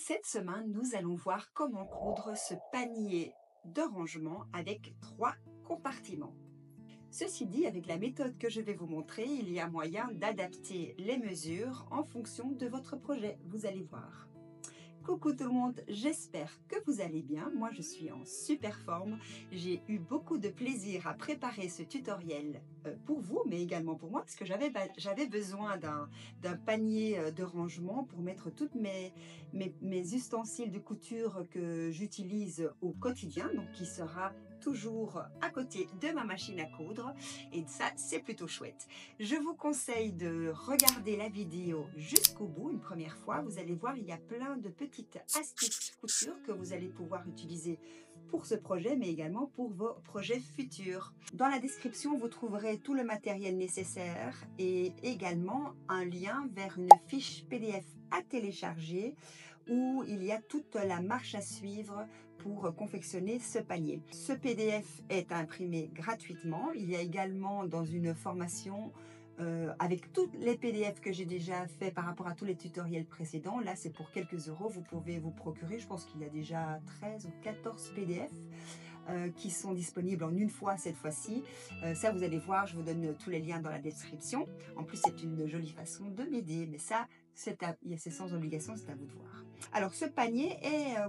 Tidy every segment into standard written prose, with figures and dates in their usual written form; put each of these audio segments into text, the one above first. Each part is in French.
Cette semaine, nous allons voir comment coudre ce panier de rangement avec 3 compartiments. Ceci dit, avec la méthode que je vais vous montrer, il y a moyen d'adapter les mesures en fonction de votre projet. Vous allez voir. Coucou tout le monde, j'espère que vous allez bien. Moi, je suis en super forme. J'ai eu beaucoup de plaisir à préparer ce tutoriel pour vous, mais également pour moi, parce que j'avais besoin d'un panier de rangement pour mettre toutes mes ustensiles de couture que j'utilise au quotidien, donc qui sera toujours à côté de ma machine à coudre. Et ça, c'est plutôt chouette. Je vous conseille de regarder la vidéo jusqu'au bout une première fois. Vous allez voir, il y a plein de petites astuces couture que vous allez pouvoir utiliser pour ce projet, mais également pour vos projets futurs. Dans la description, vous trouverez tout le matériel nécessaire et également un lien vers une fiche PDF à télécharger où il y a toute la marche à suivre pour confectionner ce panier. Ce PDF est imprimé gratuitement. Il y a également dans une formation avec tous les PDF que j'ai déjà fait par rapport à tous les tutoriels précédents. Là, c'est pour quelques euros. Vous pouvez vous procurer, je pense qu'il y a déjà 13 ou 14 PDF qui sont disponibles en une fois cette fois-ci. Ça, vous allez voir, je vous donne tous les liens dans la description. En plus, c'est une jolie façon de m'aider, mais ça, c'est sans obligation, c'est à vous de voir. Alors, ce panier,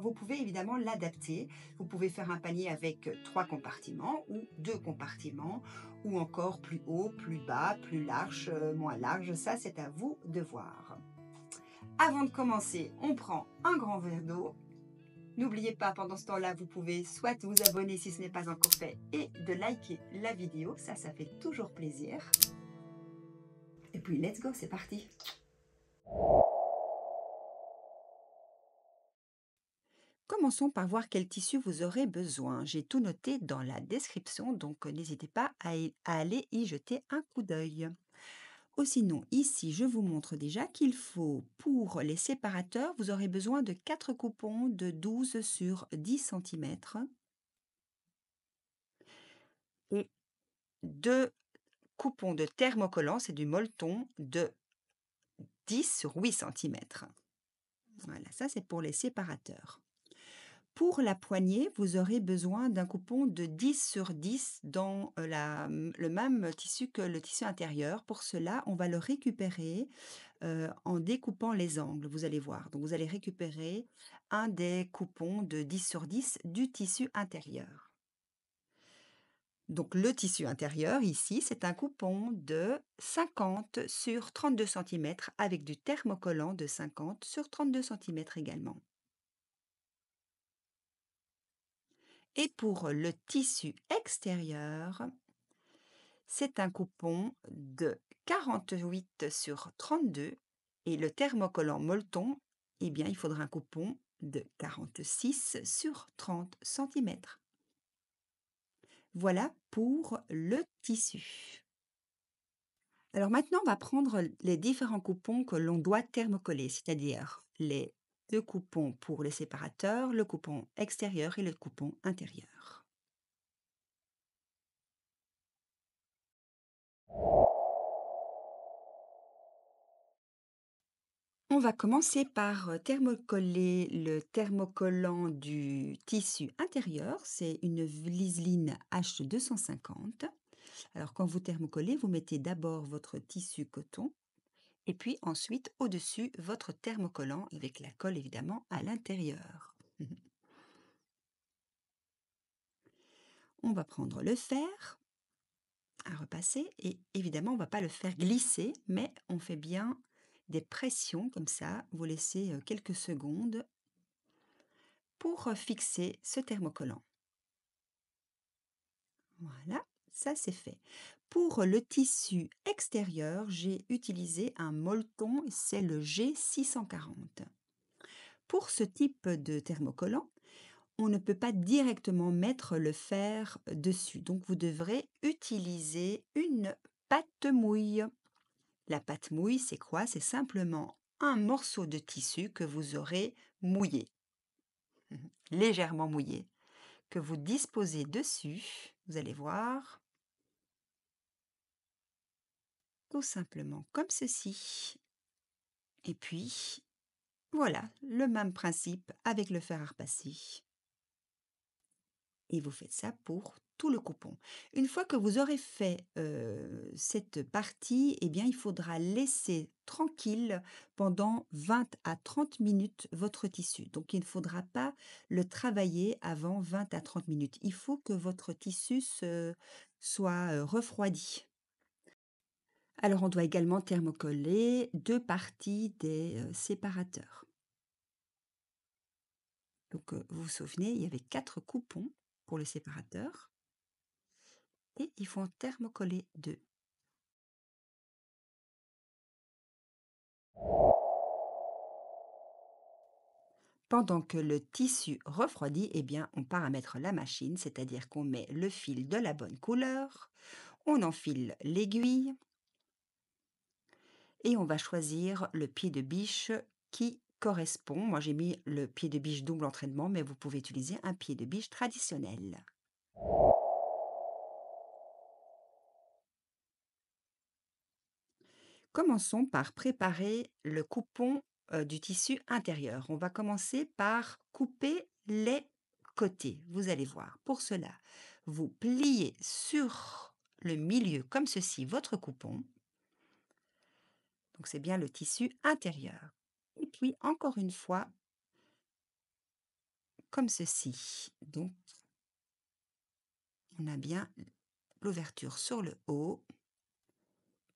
vous pouvez évidemment l'adapter. Vous pouvez faire un panier avec 3 compartiments ou 2 compartiments, ou encore plus haut, plus bas, plus large, moins large. Ça, c'est à vous de voir. Avant de commencer, on prend un grand verre d'eau. N'oubliez pas, pendant ce temps-là, vous pouvez soit vous abonner si ce n'est pas encore fait et de liker la vidéo. Ça fait toujours plaisir. Et puis, let's go, c'est parti. Commençons par voir quel tissu vous aurez besoin. J'ai tout noté dans la description, donc n'hésitez pas à aller y jeter un coup d'œil. Ou sinon, ici, je vous montre déjà qu'il faut, pour les séparateurs, vous aurez besoin de 4 coupons de 12 sur 10 cm et 2 coupons de thermocollant, c'est du molleton, de 10 sur 8 cm. Voilà, ça c'est pour les séparateurs. Pour la poignée, vous aurez besoin d'un coupon de 10 sur 10 dans le même tissu que le tissu intérieur. Pour cela, on va le récupérer en découpant les angles, vous allez voir. Donc, vous allez récupérer un des coupons de 10 sur 10 du tissu intérieur. Donc, le tissu intérieur, ici, c'est un coupon de 50 sur 32 cm avec du thermocollant de 50 sur 32 cm également. Et pour le tissu extérieur, c'est un coupon de 48 sur 32 et le thermocollant molleton, eh bien, il faudra un coupon de 46 sur 30 cm. Voilà pour le tissu. Alors maintenant, on va prendre les différents coupons que l'on doit thermocoller, c'est-à-dire les 2 coupons pour les séparateurs, le coupon extérieur et le coupon intérieur. On va commencer par thermocoller le thermocollant du tissu intérieur. C'est une Vliseline H250. Alors, quand vous thermocollez, vous mettez d'abord votre tissu coton et puis ensuite au-dessus votre thermocollant avec la colle évidemment à l'intérieur. On va prendre le fer à repasser et évidemment, on ne va pas le faire glisser, mais on fait bien des pressions comme ça. Vous laissez quelques secondes pour fixer ce thermocollant. Voilà, ça c'est fait. Pour le tissu extérieur, j'ai utilisé un molleton, c'est le G640. Pour ce type de thermocollant, on ne peut pas directement mettre le fer dessus, donc vous devrez utiliser une pâte mouille. La pâte mouille, c'est quoi? C'est simplement un morceau de tissu que vous aurez mouillé, légèrement mouillé, que vous disposez dessus, vous allez voir, tout simplement comme ceci. Et puis, Voilà, le même principe avec le fer à repasser. Et vous faites ça pour tout le coupon. Une fois que vous aurez fait, cette partie, eh bien, il faudra laisser tranquille pendant 20 à 30 minutes votre tissu. Donc il ne faudra pas le travailler avant 20 à 30 minutes. Il faut que votre tissu se soit, refroidi. Alors on doit également thermocoller 2 parties des, séparateurs. Donc, vous vous souvenez, il y avait 4 coupons pour le séparateur et il faut en thermocoller 2. Pendant que le tissu refroidit, eh bien, on paramètre la machine, c'est-à-dire qu'on met le fil de la bonne couleur, on enfile l'aiguille et on va choisir le pied de biche qui correspond. Moi, j'ai mis le pied de biche double entraînement, mais vous pouvez utiliser un pied de biche traditionnel. Commençons par préparer le coupon, du tissu intérieur. On va commencer par couper les côtés, vous allez voir. Pour cela, vous pliez sur le milieu comme ceci votre coupon, donc c'est bien le tissu intérieur. Et puis encore une fois comme ceci. Donc on a bien l'ouverture sur le haut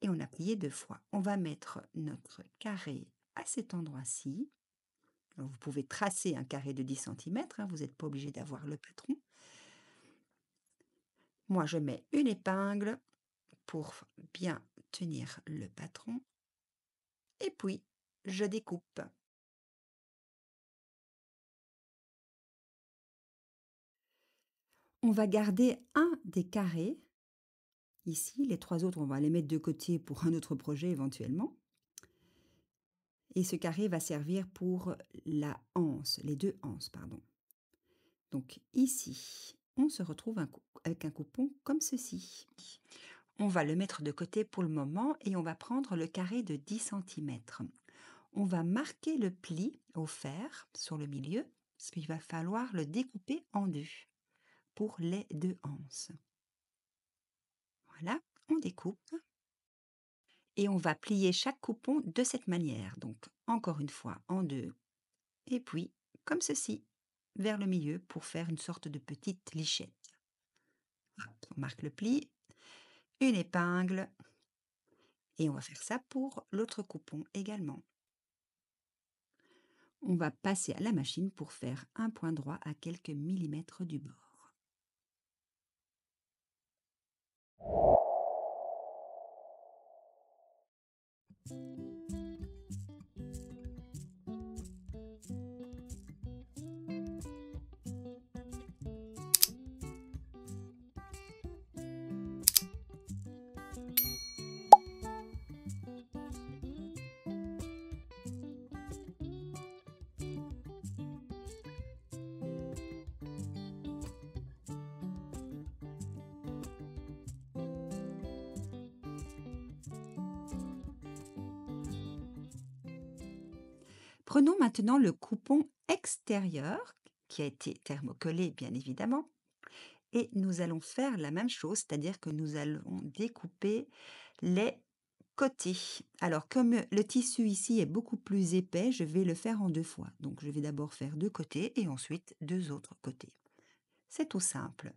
et on a plié 2 fois. On va mettre notre carré à cet endroit-ci. Alors, vous pouvez tracer un carré de 10 centimètres, hein, vous n'êtes pas obligé d'avoir le patron. Moi, je mets une épingle pour bien tenir le patron et puis je découpe. On va garder un des carrés ici, les 3 autres, on va les mettre de côté pour un autre projet éventuellement. Et ce carré va servir pour la anse, les 2 anses, pardon. Donc ici, on se retrouve avec un coupon comme ceci. On va le mettre de côté pour le moment et on va prendre le carré de 10 centimètres. On va marquer le pli au fer sur le milieu, parce qu'il va falloir le découper en 2 pour les 2 anses. Voilà, on découpe et on va plier chaque coupon de cette manière. Donc encore une fois en 2 et puis comme ceci vers le milieu pour faire une sorte de petite lichette. Hop, on marque le pli, une épingle et on va faire ça pour l'autre coupon également. On va passer à la machine pour faire un point droit à quelques millimètres du bord. Prenons maintenant le coupon extérieur, qui a été thermocollé bien évidemment, et nous allons faire la même chose, c'est-à-dire que nous allons découper les côtés. Alors comme le tissu ici est beaucoup plus épais, je vais le faire en 2 fois. Donc je vais d'abord faire 2 côtés et ensuite 2 autres côtés. C'est tout simple.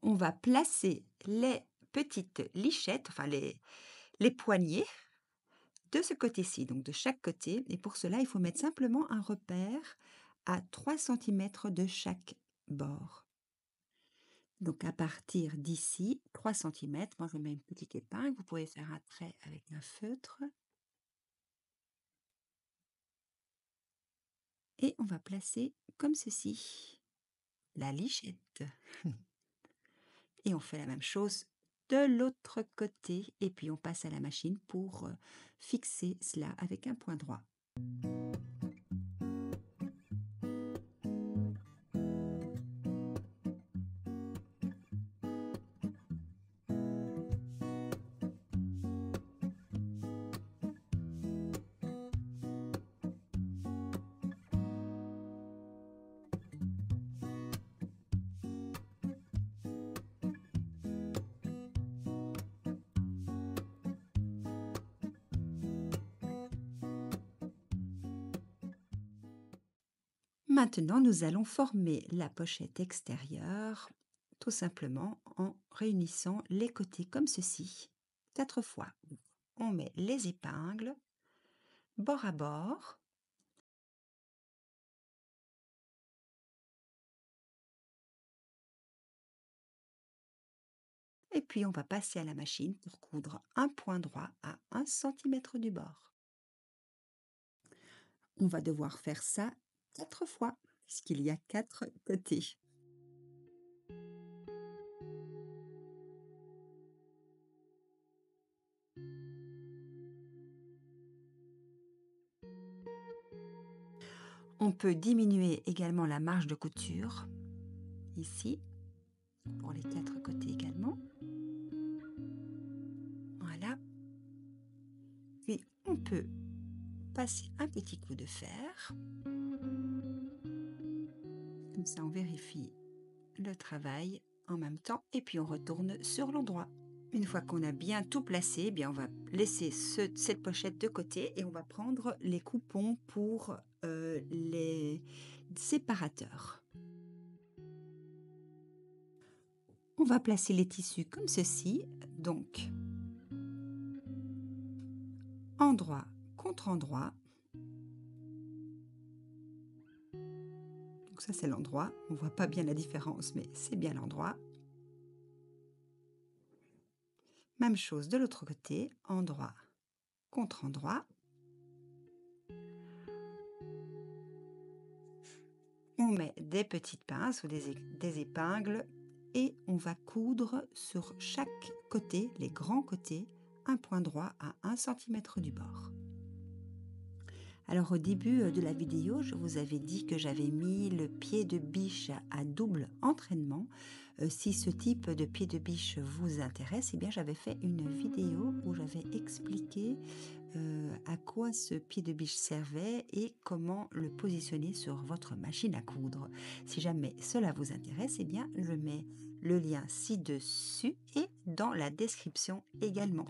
On va placer les petites lichettes, enfin les poignées de ce côté-ci, donc de chaque côté. Et pour cela, il faut mettre simplement un repère à 3 centimètres de chaque bord. Donc à partir d'ici, 3 centimètres, moi je mets une petite épingle, vous pouvez faire un trait avec un feutre. Et on va placer comme ceci la lichette. Et on fait la même chose de l'autre côté et puis on passe à la machine pour fixer cela avec un point droit. Maintenant, nous allons former la pochette extérieure tout simplement en réunissant les côtés comme ceci, 4 fois. On met les épingles bord à bord. Et puis on va passer à la machine pour coudre un point droit à 1 cm du bord. On va devoir faire ça 4 fois, puisqu'il y a 4 côtés. On peut diminuer également la marge de couture, ici, pour les 4 côtés également. Voilà. Puis on peut passer un petit coup de fer. Comme ça, on vérifie le travail en même temps et puis on retourne sur l'endroit. Une fois qu'on a bien tout placé, eh bien on va laisser cette pochette de côté et on va prendre les coupons pour les séparateurs. On va placer les tissus comme ceci, donc endroit contre endroit. Donc ça c'est l'endroit, on ne voit pas bien la différence mais c'est bien l'endroit. Même chose de l'autre côté, endroit contre endroit. On met des petites pinces ou des épingles et on va coudre sur chaque côté, les grands côtés, un point droit à 1 cm du bord. Alors au début de la vidéo, je vous avais dit que j'avais mis le pied de biche à double entraînement. Si ce type de pied de biche vous intéresse, eh bien j'avais fait une vidéo où j'avais expliqué à quoi ce pied de biche servait et comment le positionner sur votre machine à coudre. Si jamais cela vous intéresse, eh bien je mets le lien ci-dessus et dans la description également.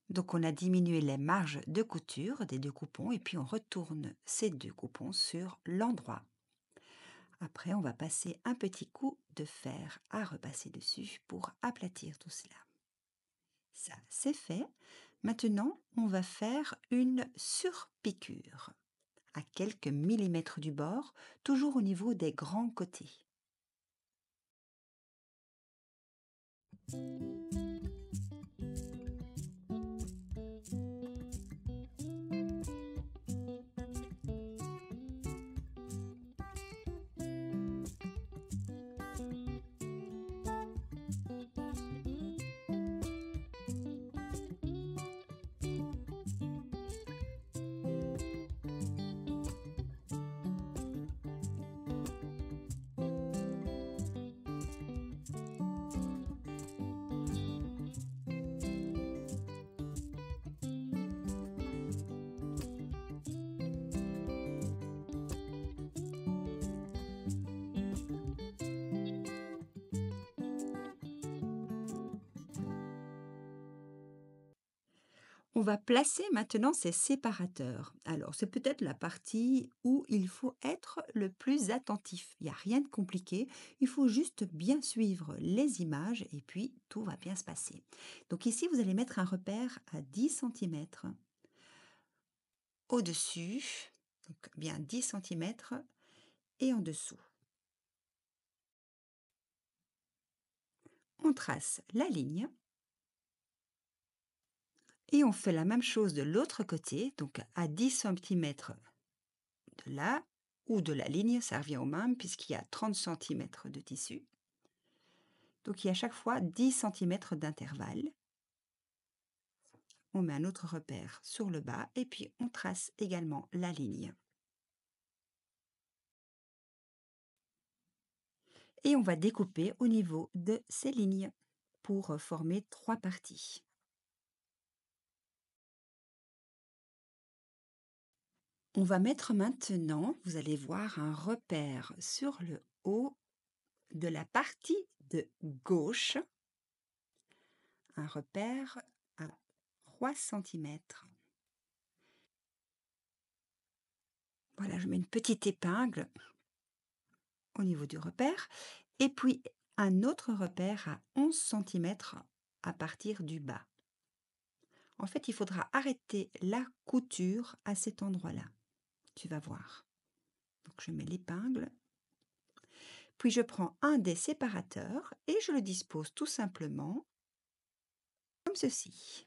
Donc on a diminué les marges de couture des deux coupons et puis on retourne ces deux coupons sur l'endroit. Après on va passer un petit coup de fer à repasser dessus pour aplatir tout cela. Ça c'est fait. Maintenant on va faire une surpiqûre à quelques millimètres du bord, toujours au niveau des grands côtés. On va placer maintenant ces séparateurs. Alors, c'est peut-être la partie où il faut être le plus attentif. Il n'y a rien de compliqué, il faut juste bien suivre les images et puis tout va bien se passer. Donc ici, vous allez mettre un repère à 10 cm. au-dessus, donc bien 10 centimètres, et en dessous. On trace la ligne et on fait la même chose de l'autre côté, donc à 10 centimètres de là ou de la ligne, ça revient au même puisqu'il y a 30 centimètres de tissu. Donc il y a à chaque fois 10 centimètres d'intervalle. On met un autre repère sur le bas et puis on trace également la ligne. Et on va découper au niveau de ces lignes pour former 3 parties. On va mettre maintenant, vous allez voir, un repère sur le haut de la partie de gauche, un repère à 3 centimètres. Voilà, je mets une petite épingle au niveau du repère et puis un autre repère à 11 centimètres à partir du bas. En fait, il faudra arrêter la couture à cet endroit-là. Tu vas voir. Donc, je mets l'épingle. Puis, je prends un des séparateurs et je le dispose tout simplement comme ceci.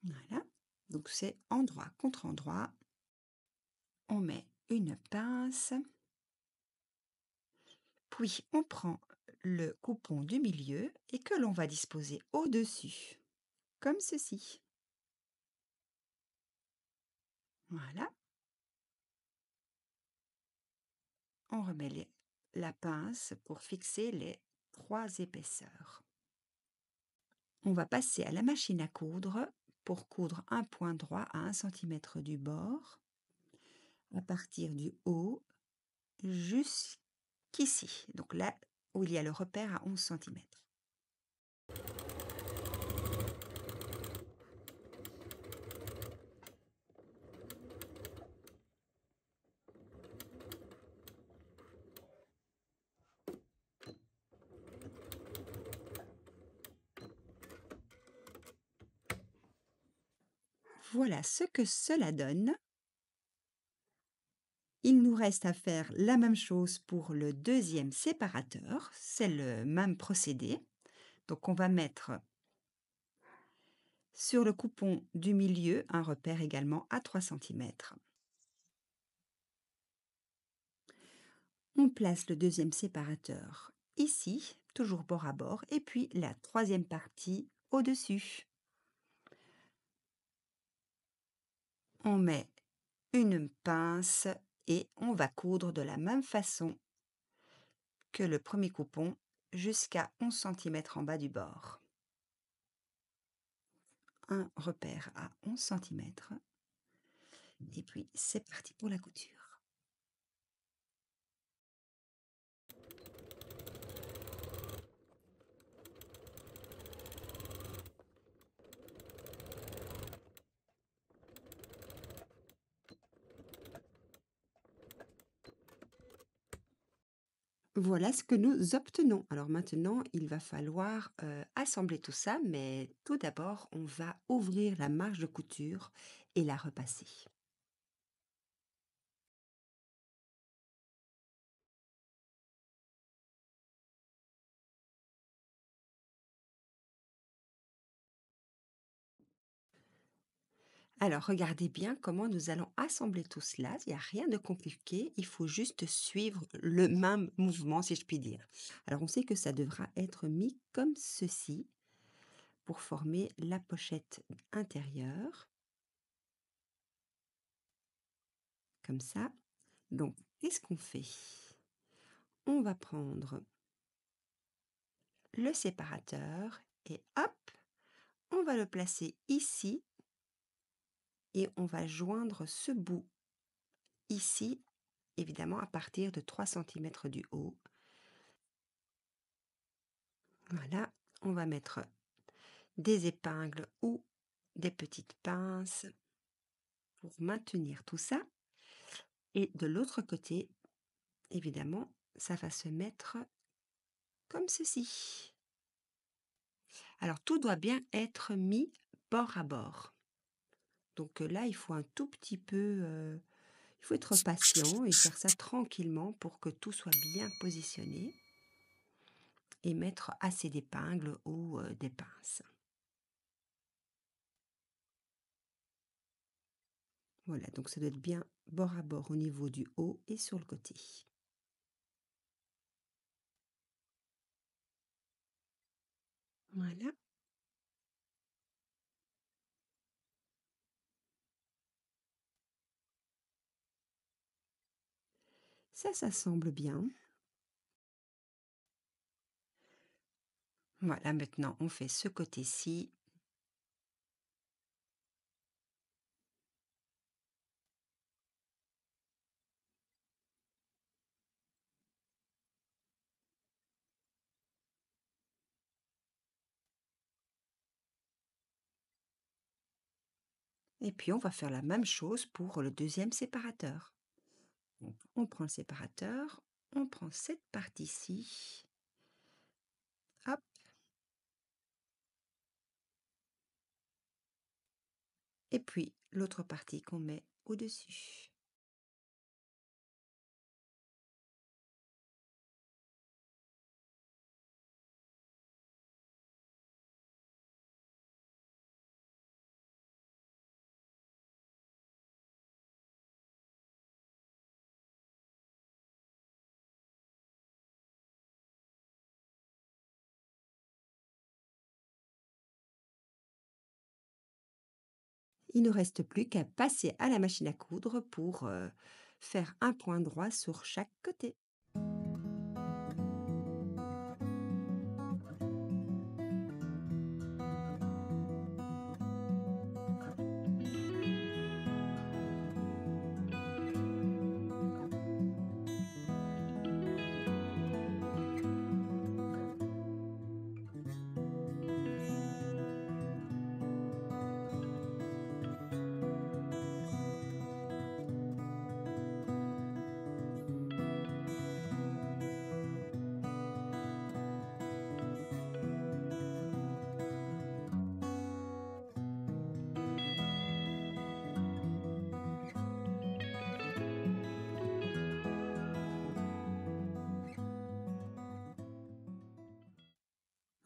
Voilà. Donc, c'est endroit contre endroit. On met une pince. Puis, on prend le coupon du milieu et que l'on va disposer au-dessus, comme ceci. Voilà. On remet la pince pour fixer les 3 épaisseurs. On va passer à la machine à coudre pour coudre un point droit à 1 cm du bord, à partir du haut jusqu'ici. Donc là où il y a le repère à 11 cm. Voilà ce que cela donne. Il nous reste à faire la même chose pour le deuxième séparateur. C'est le même procédé. Donc on va mettre sur le coupon du milieu un repère également à 3 cm. On place le deuxième séparateur ici, toujours bord à bord, et puis la troisième partie au-dessus. On met une pince et on va coudre de la même façon que le premier coupon jusqu'à 11 cm en bas du bord. Un repère à 11 cm et puis c'est parti pour la couture. Voilà ce que nous obtenons. Alors maintenant, il va falloir assembler tout ça, mais tout d'abord, on va ouvrir la marge de couture et la repasser. Alors, regardez bien comment nous allons assembler tout cela. Il n'y a rien de compliqué. Il faut juste suivre le même mouvement, si je puis dire. Alors, on sait que ça devra être mis comme ceci pour former la pochette intérieure. Comme ça. Donc, qu'est-ce qu'on fait? On va prendre le séparateur et hop, on va le placer ici et on va joindre ce bout ici, évidemment à partir de 3 cm du haut. Voilà, on va mettre des épingles ou des petites pinces pour maintenir tout ça. Et de l'autre côté, évidemment, ça va se mettre comme ceci. Alors, tout doit bien être mis bord à bord. Donc là, il faut un tout petit peu, il faut être patient et faire ça tranquillement pour que tout soit bien positionné et mettre assez d'épingles ou des pinces. Voilà, donc ça doit être bien bord à bord au niveau du haut et sur le côté. Voilà, ça semble bien. Voilà, maintenant on fait ce côté-ci. Et puis on va faire la même chose pour le deuxième séparateur. Donc, on prend le séparateur, on prend cette partie-ci, hop, et puis l'autre partie qu'on met au-dessus. Il ne reste plus qu'à passer à la machine à coudre pour faire un point droit sur chaque côté.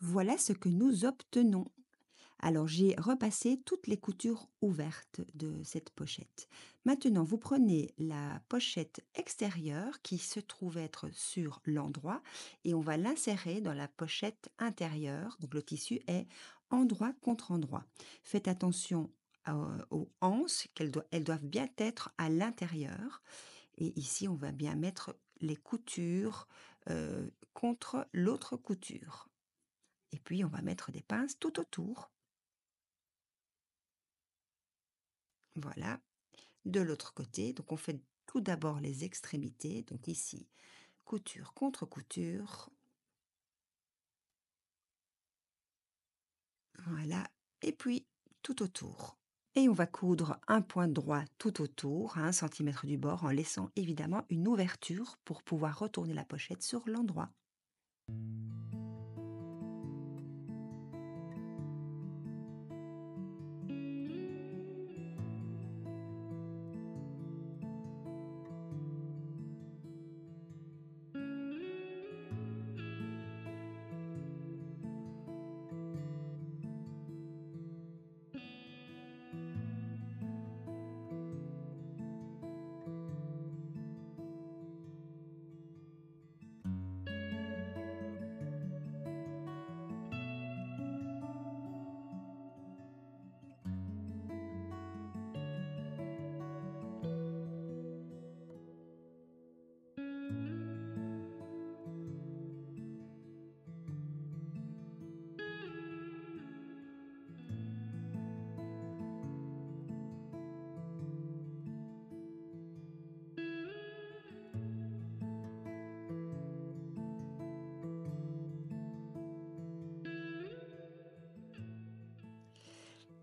Voilà ce que nous obtenons. Alors j'ai repassé toutes les coutures ouvertes de cette pochette. Maintenant, vous prenez la pochette extérieure qui se trouve être sur l'endroit et on va l'insérer dans la pochette intérieure. Donc le tissu est endroit contre endroit. Faites attention aux anses, elles doivent bien être à l'intérieur. Et ici, on va bien mettre les coutures contre l'autre couture. Et puis, on va mettre des pinces tout autour. Voilà. De l'autre côté, donc on fait tout d'abord les extrémités. Donc ici, couture contre couture. Voilà. Et puis, tout autour. Et on va coudre un point droit tout autour, à 1 cm du bord, en laissant évidemment une ouverture pour pouvoir retourner la pochette sur l'endroit.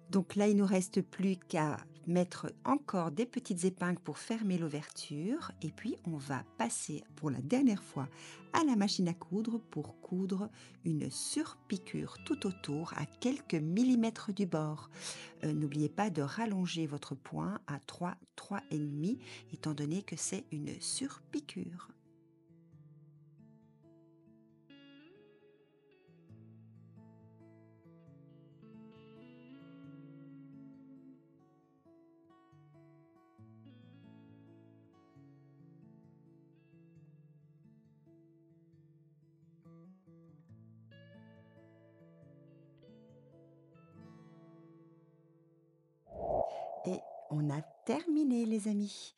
Donc là, il ne nous reste plus qu'à mettre encore des petites épingles pour fermer l'ouverture et puis on va passer pour la dernière fois à la machine à coudre pour coudre une surpiqûre tout autour à quelques millimètres du bord. N'oubliez pas de rallonger votre point à 3,5 étant donné que c'est une surpiqûre. Et on a terminé les amis.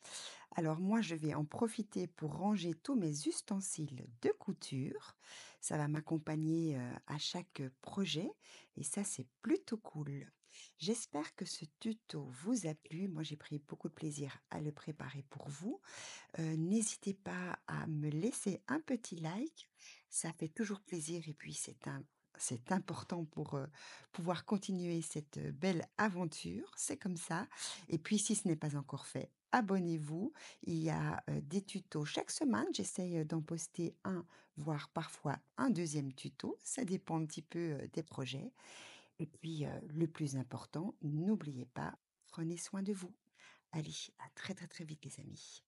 Alors moi, je vais en profiter pour ranger tous mes ustensiles de couture. Ça va m'accompagner à chaque projet et ça, c'est plutôt cool. J'espère que ce tuto vous a plu. Moi, j'ai pris beaucoup de plaisir à le préparer pour vous. N'hésitez pas à me laisser un petit like, ça fait toujours plaisir et puis c'est important pour, pouvoir continuer cette, belle aventure, c'est comme ça et puis si ce n'est pas encore fait, abonnez-vous. Il y a, des tutos chaque semaine, j'essaye, d'en poster un, voire parfois un deuxième tuto, ça dépend un petit peu, des projets et puis, le plus important, n'oubliez pas, prenez soin de vous. Allez, à très, très, très vite les amis.